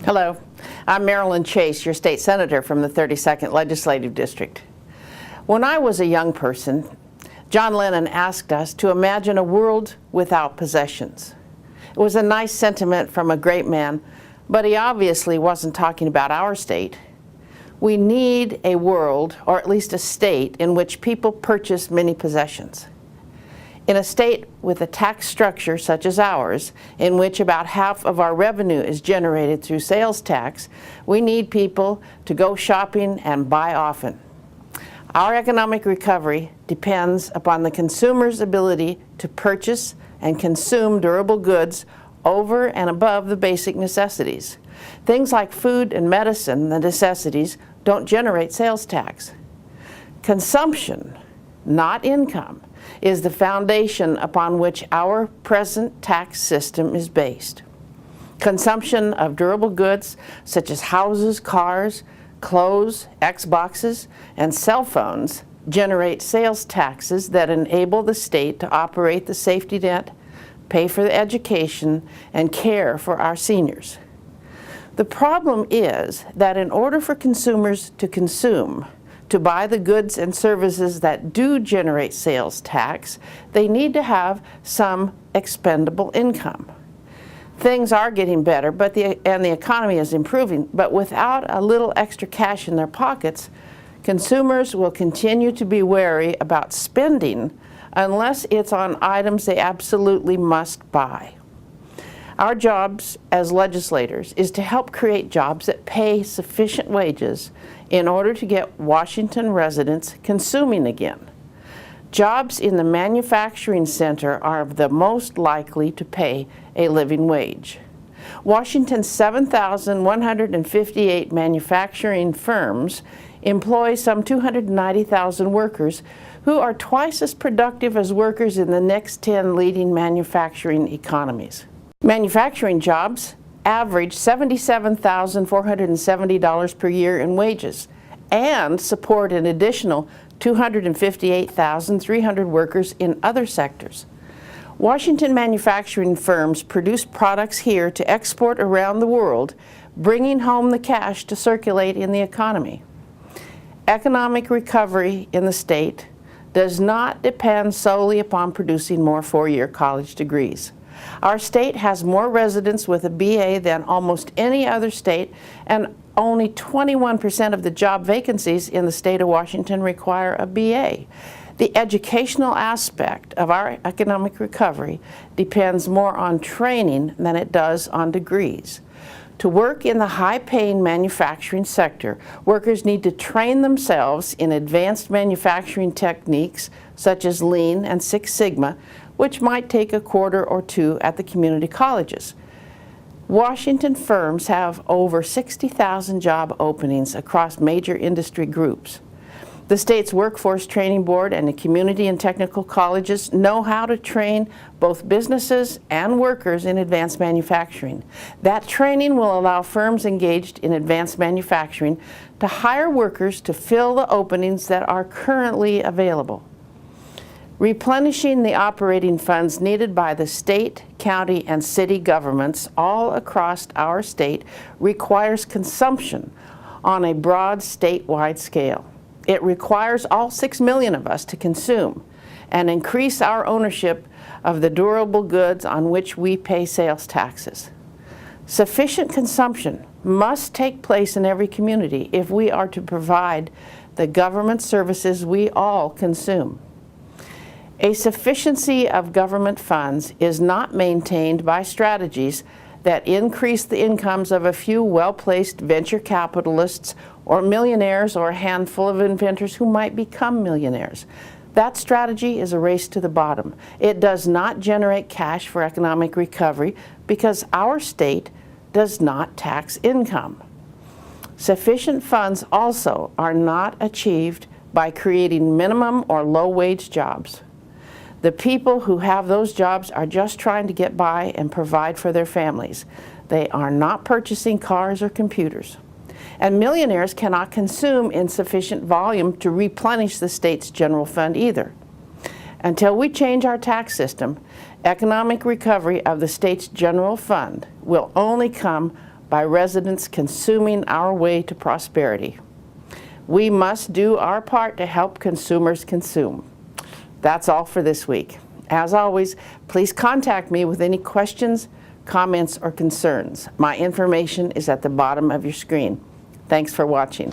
Hello, I'm Marilyn Chase, your state senator from the 32nd Legislative District. When I was a young person, John Lennon asked us to imagine a world without possessions. It was a nice sentiment from a great man, but he obviously wasn't talking about our state. We need a world, or at least a state, in which people purchase many possessions. In a state with a tax structure such as ours, in which about half of our revenue is generated through sales tax, we need people to go shopping and buy often. Our economic recovery depends upon the consumer's ability to purchase and consume durable goods over and above the basic necessities. Things like food and medicine, the necessities, don't generate sales tax. Consumption, not income, is the foundation upon which our present tax system is based. Consumption of durable goods such as houses, cars, clothes, Xboxes, and cell phones generate sales taxes that enable the state to operate the safety net, pay for the education, and care for our seniors. The problem is that in order for consumers to consume, to buy the goods and services that do generate sales tax, they need to have some expendable income. Things are getting better, and the economy is improving, but without a little extra cash in their pockets, consumers will continue to be wary about spending unless it's on items they absolutely must buy. Our jobs as legislators is to help create jobs that pay sufficient wages in order to get Washington residents consuming again. Jobs in the manufacturing center are the most likely to pay a living wage. Washington's 7,158 manufacturing firms employ some 290,000 workers who are twice as productive as workers in the next 10 leading manufacturing economies. Manufacturing jobs average $77,470 per year in wages and support an additional 258,300 workers in other sectors. Washington manufacturing firms produce products here to export around the world, bringing home the cash to circulate in the economy. Economic recovery in the state does not depend solely upon producing more four-year college degrees. Our state has more residents with a BA than almost any other state, and only 21% of the job vacancies in the state of Washington require a BA. The educational aspect of our economic recovery depends more on training than it does on degrees. To work in the high-paying manufacturing sector, workers need to train themselves in advanced manufacturing techniques such as Lean and Six Sigma, which might take a quarter or two at the community colleges. Washington firms have over 60,000 job openings across major industry groups. The state's Workforce Training Board and the community and technical colleges know how to train both businesses and workers in advanced manufacturing. That training will allow firms engaged in advanced manufacturing to hire workers to fill the openings that are currently available. Replenishing the operating funds needed by the state, county, and city governments all across our state requires consumption on a broad statewide scale. It requires all 6 million of us to consume and increase our ownership of the durable goods on which we pay sales taxes. Sufficient consumption must take place in every community if we are to provide the government services we all consume. A sufficiency of government funds is not maintained by strategies that increase the incomes of a few well-placed venture capitalists or millionaires or a handful of inventors who might become millionaires. That strategy is a race to the bottom. It does not generate cash for economic recovery because our state does not tax income. Sufficient funds also are not achieved by creating minimum or low-wage jobs. The people who have those jobs are just trying to get by and provide for their families. They are not purchasing cars or computers. And millionaires cannot consume in sufficient volume to replenish the state's general fund either. Until we change our tax system, economic recovery of the state's general fund will only come by residents consuming our way to prosperity. We must do our part to help consumers consume. That's all for this week. As always, please contact me with any questions, comments, or concerns. My information is at the bottom of your screen. Thanks for watching.